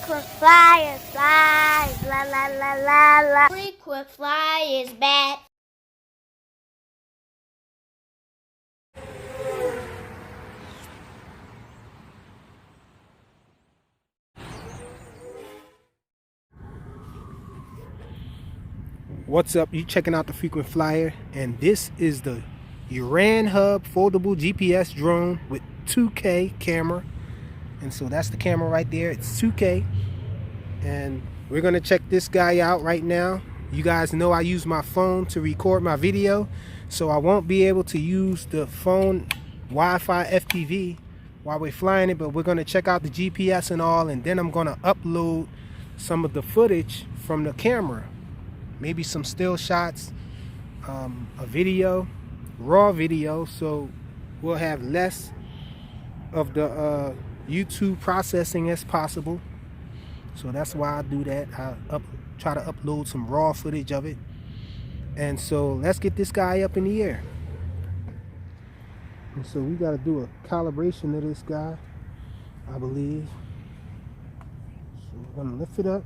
Frequent flyer flies, la la la la la. Frequent flyers back. What's up? You checking out the Frequent Flyer, and this is the Uranhub foldable GPS drone with 2K camera. And so that's the camera right there. It's 2K, and we're gonna check this guy out right now. You guys know I use my phone to record my video, so I won't be able to use the phone Wi-Fi FPV while we're flying it, but we're gonna check out the GPS and all, and then I'm gonna upload some of the footage from the camera. Maybe some still shots, a video, raw video, so we'll have less of the YouTube processing as possible. So that's why I do that. I try to upload some raw footage of it. And so let's get this guy up in the air. And so we got to do a calibration of this guy, I believe. So we're going to lift it up,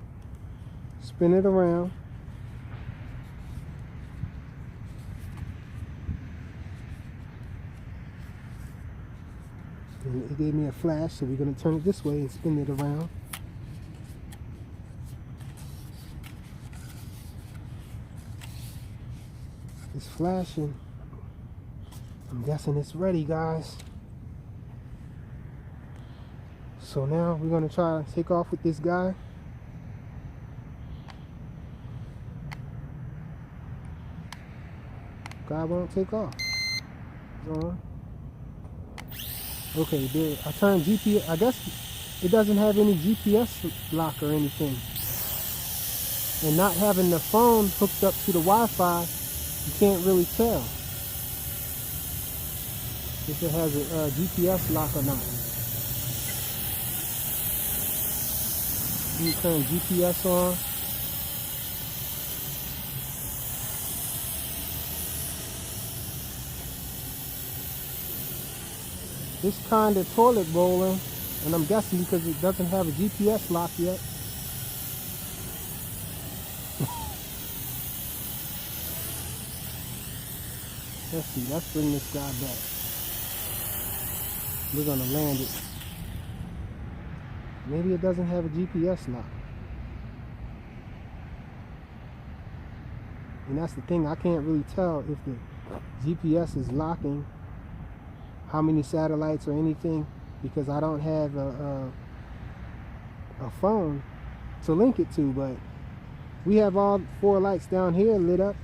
spin it around. And it gave me a flash, so we're going to turn it this way and spin it around. It's flashing. I'm guessing it's ready, guys. So now we're going to try to take off with this guy. Guy won't take off. It's on. Okay, there. I turned GPS. I guess it doesn't have any GPS lock or anything. And not having the phone hooked up to the Wi-Fi, you can't really tell if it has a GPS lock or not. You turn GPS on. It's kind of toilet bowling, and I'm guessing because it doesn't have a GPS lock yet. Let's see, let's bring this guy back. We're gonna land it. Maybe it doesn't have a GPS lock. And that's the thing, I can't really tell if the GPS is locking how many satellites or anything, because I don't have a phone to link it to. But we have all 4 lights down here lit up.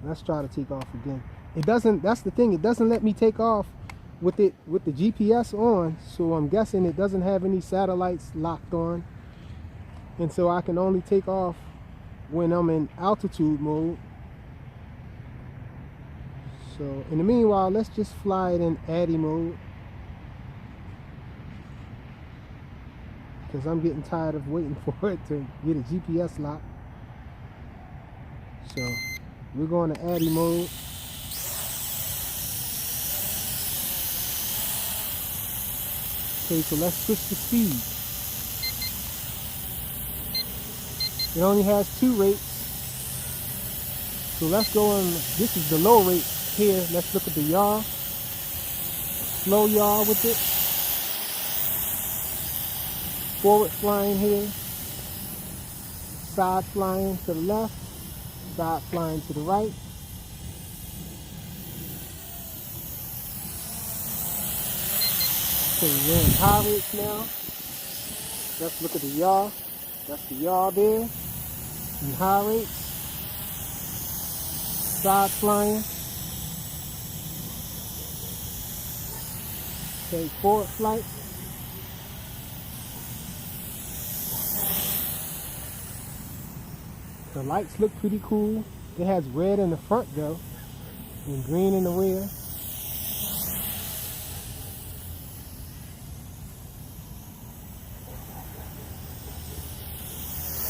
Let's try to take off again. It doesn't, that's the thing, it doesn't let me take off with the GPS on, so I'm guessing it doesn't have any satellites locked on, and so I can only take off when I'm in altitude mode. So in the meanwhile, let's just fly it in ADI mode, because I'm getting tired of waiting for it to get a GPS lock. So we're going to ADI mode. Okay, so let's switch the speed. It only has 2 rates. So let's go on, this is the low rate here. Let's look at the yaw. Slow yaw with it. Forward flying here. Side flying to the left. Side flying to the right. Okay, we're in high rates now. Let's look at the yaw. That's the yaw there. In high rates. Side flying. Okay, forward flight. The lights look pretty cool. It has red in the front though, and green in the rear.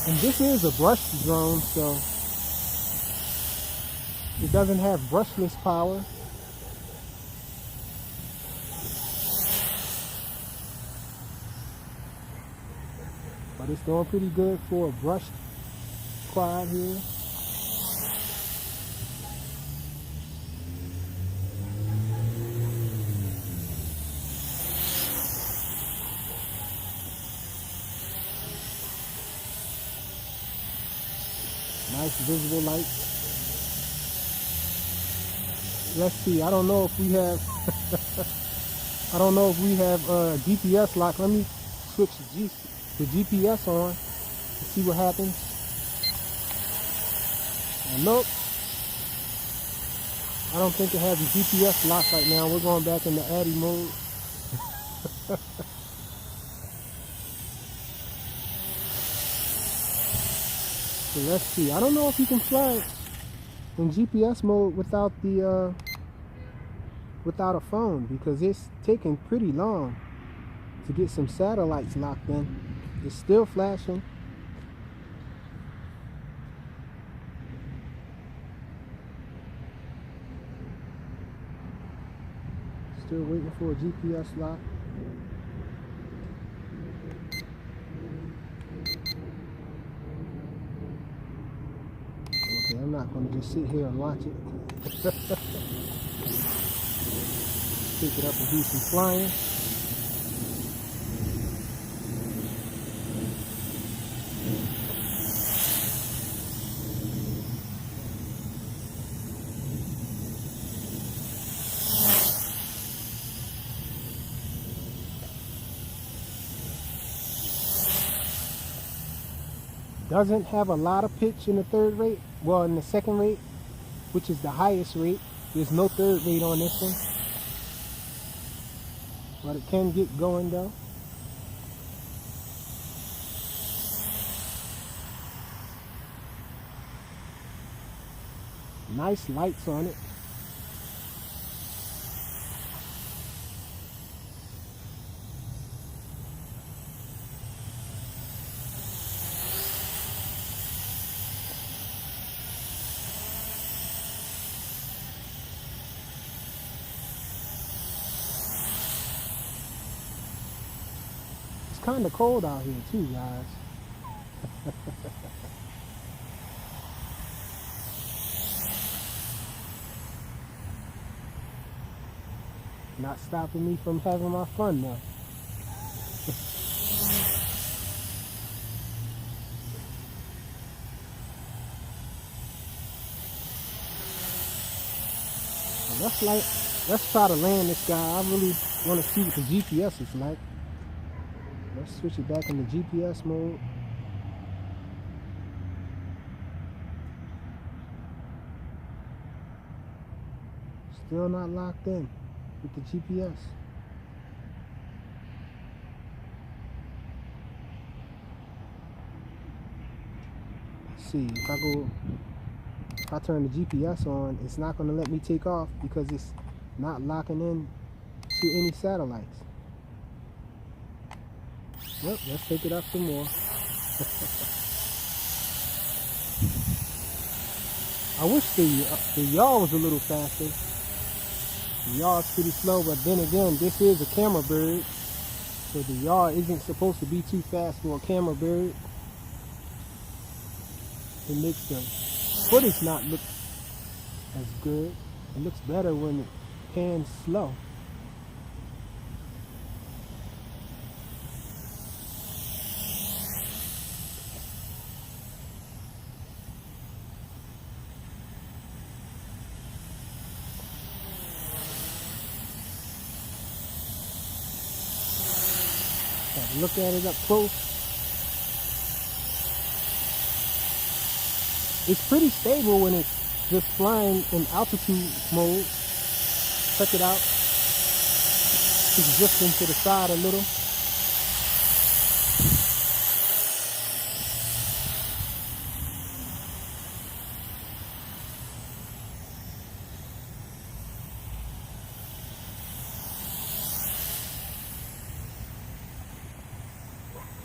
And this is a brushless drone, so it doesn't have brushless power. But it's doing pretty good for a brushed quad here. Nice visible lights. Let's see. I don't know if we have. I don't know if we have GPS lock. Let me switch the GPS on to see what happens. And nope. I don't think it has a GPS lock right now. We're going back into Addy mode. So let's see. I don't know if you can fly in GPS mode without the without a phone, because it's taking pretty long to get some satellites locked in. It's still flashing. Still waiting for a GPS lock. Okay, I'm not going to just sit here and watch it. Pick it up and do some flying. Doesn't have a lot of pitch in the third rate. Well, in the second rate, which is the highest rate. There's no third rate on this one. But it can get going though. Nice lights on it. It's kind of cold out here too, guys. Not stopping me from having my fun though. Let's try to land this guy. I really want to see what the GPS is like. Let's switch it back into GPS mode. Still not locked in with the GPS. Let's see, if I turn the GPS on, it's not going to let me take off because it's not locking in to any satellites. Yep, let's take it up some more. I wish the yaw was a little faster. The yaw is pretty slow, but then again, this is a camera bird, so the yaw isn't supposed to be too fast for a camera bird. It makes the footage not look as good. It looks better when it pans slow. Look at it up close. It's pretty stable when it's just flying in altitude mode. Check it out. It's drifting to the side a little.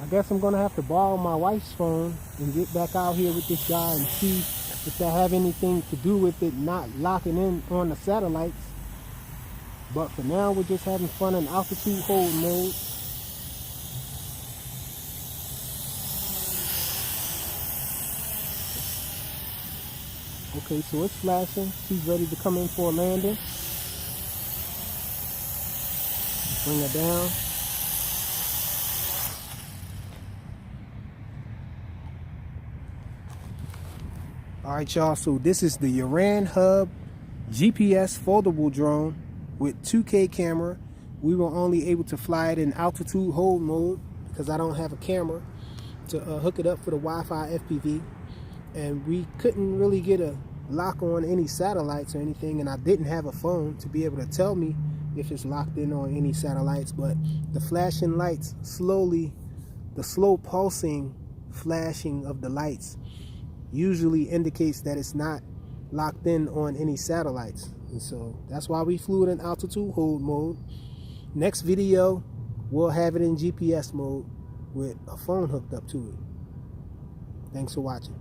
I guess I'm gonna have to borrow my wife's phone and get back out here with this guy and see if that have anything to do with it not locking in on the satellites. But for now, we're just having fun in altitude hold mode. Okay, so it's flashing. She's ready to come in for a landing. Bring her down. Alright y'all, so this is the Uranhub GPS foldable drone with 2K camera. We were only able to fly it in altitude hold mode because I don't have a camera to hook it up for the Wi-Fi FPV. And we couldn't really get a lock on any satellites or anything, and I didn't have a phone to be able to tell me if it's locked in on any satellites. But the flashing lights slowly, the slow pulsing flashing of the lights usually indicates that it's not locked in on any satellites. And so that's why we flew it in altitude hold mode. Next video, we'll have it in GPS mode with a phone hooked up to it. Thanks for watching.